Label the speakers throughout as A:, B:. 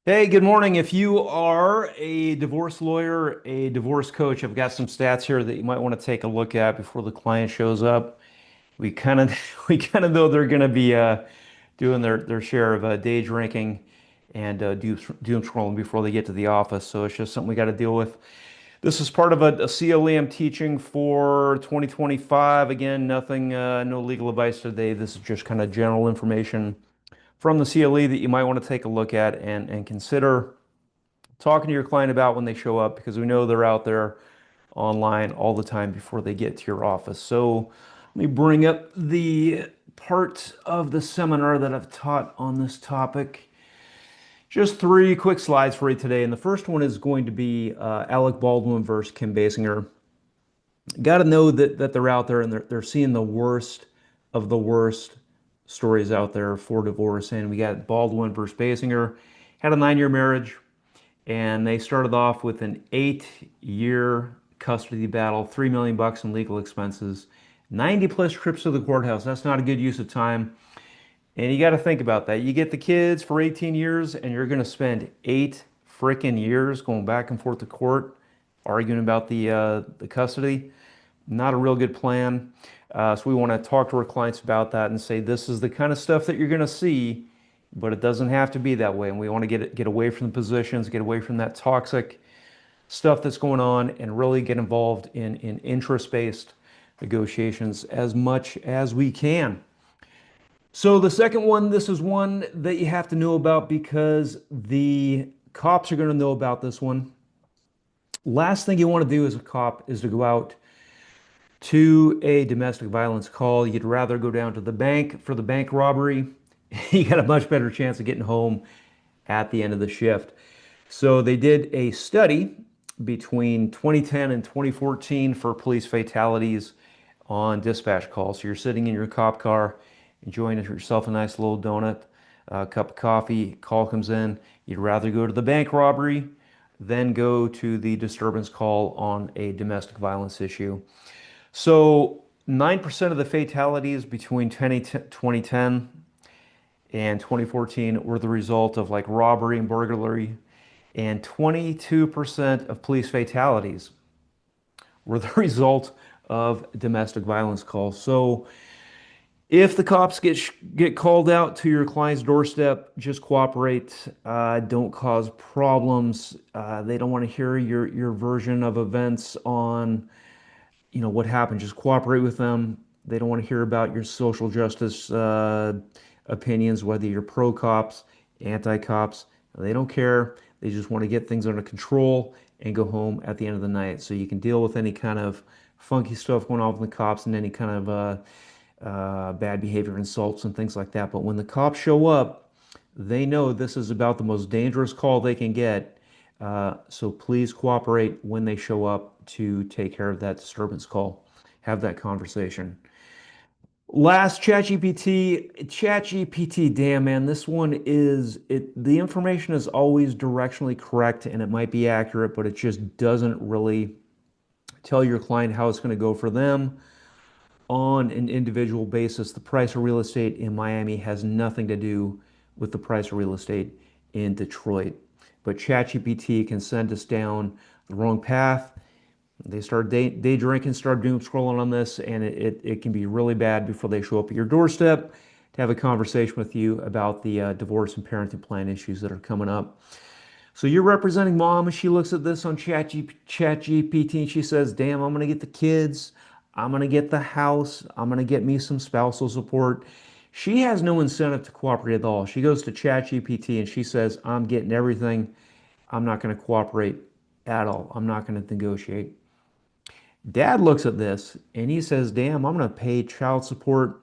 A: Hey, good morning. If you are a divorce lawyer, a divorce coach, I've got some stats here that you might want to take a look at before the client shows up. We kind of we kind of know they're going to be doing their share of day drinking and doom scrolling before they get to the office. So it's just something we got to deal with. This is part of a CLE I'm teaching for 2025. Again, nothing, no legal advice today. This is just kind of general information from the CLE that you might want to take a look at and consider talking to your client about when they show up because we know they're out there online all the time before they get to your office. So let me bring up the part of the seminar that I've taught on this topic. Just three quick slides for you today. And the first one is going to be Alec Baldwin versus Kim Basinger. Got to know that they're out there and they're seeing the worst of the worst stories out there for divorce. And we got Baldwin versus Basinger. Had a 9-year marriage, and they started off with an 8-year custody battle, 3 million bucks in legal expenses, 90 plus trips to the courthouse. That's not a good use of time. And you got to think about that. You get the kids for 18 years, and you're going to spend 8 freaking years going back and forth to court, arguing about the custody. Not a real good plan. So we want to talk to our clients about that and say this is the kind of stuff that you're going to see, but it doesn't have to be that way. And we want to get away from the positions, get away from that toxic stuff that's going on, and really get involved in interest-based negotiations as much as we can. So the second one, this is one that you have to know about because the cops are going to know about this one. Last thing you want to do as a cop is to go out to a domestic violence call. You'd rather go down to the bank for the bank robbery. You got a much better chance of getting home at the end of the shift. So they did a study between 2010 and 2014 for police fatalities on dispatch calls. So you're sitting in your cop car, enjoying yourself a nice little donut, a cup of coffee, call comes in. You'd rather go to the bank robbery than go to the disturbance call on a domestic violence issue. So 9% of the fatalities between 2010 and 2014 were the result of like robbery and burglary, and 22% of police fatalities were the result of domestic violence calls. So if the cops get called out to your client's doorstep, just cooperate. Don't cause problems. They don't want to hear your version of events on what happened. Just cooperate with them. They don't want to hear about your social justice opinions, whether you're pro cops, anti cops. They don't care. They just want to get things under control and go home at the end of the night. So you can deal with any kind of funky stuff going on with the cops and any kind of bad behavior, insults, and things like that. But when the cops show up, they know this is about the most dangerous call they can get. So please cooperate when they show up to take care of that disturbance call. Have that conversation. Last, ChatGPT, damn man, this one is it. The information is always directionally correct and it might be accurate, but it just doesn't really tell your client how it's going to go for them on an individual basis. The price of real estate in Miami has nothing to do with the price of real estate in Detroit. But ChatGPT can send us down the wrong path. They start day drinking, start doom scrolling on this, and it can be really bad before they show up at your doorstep to have a conversation with you about the divorce and parenting plan issues that are coming up. So you're representing mom, and she looks at this on ChatGPT and she says, "Damn, I'm gonna get the kids. I'm gonna get the house. I'm gonna get me some spousal support." She has no incentive to cooperate at all. She goes to ChatGPT and she says, "I'm getting everything. I'm not going to cooperate at all. I'm not going to negotiate." Dad looks at this and he says, "Damn, I'm going to pay child support.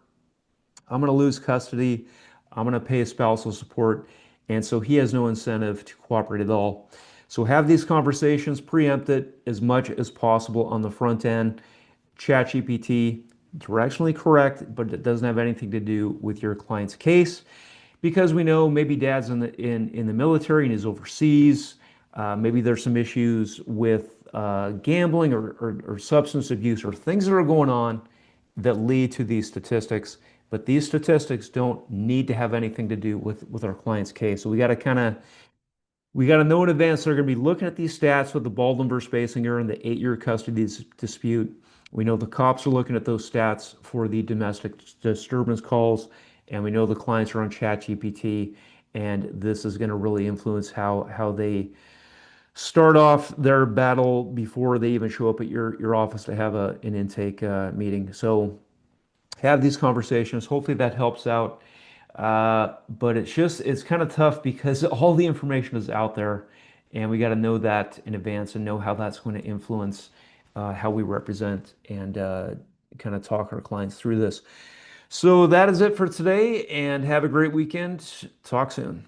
A: I'm going to lose custody. I'm going to pay spousal support." And so he has no incentive to cooperate at all. So have these conversations, preempt it as much as possible on the front end. ChatGPT, directionally correct, but it doesn't have anything to do with your client's case because we know maybe dad's in the military and is overseas. Maybe there's some issues with gambling or substance abuse or things that are going on that lead to these statistics. But these statistics don't need to have anything to do with our client's case. So we got to kind of We got to know in advance they're going to be looking at these stats with the Baldwin versus Basinger and the 8-year custody dispute. We know the cops are looking at those stats for the domestic disturbance calls, and we know the clients are on ChatGPT, and this is going to really influence how they start off their battle before they even show up at your office to have an intake meeting. So have these conversations. Hopefully that helps out. But it's kind of tough because all the information is out there, and we got to know that in advance and know how that's going to influence how we represent and kind of talk our clients through this. So that is it for today, and have a great weekend. Talk soon.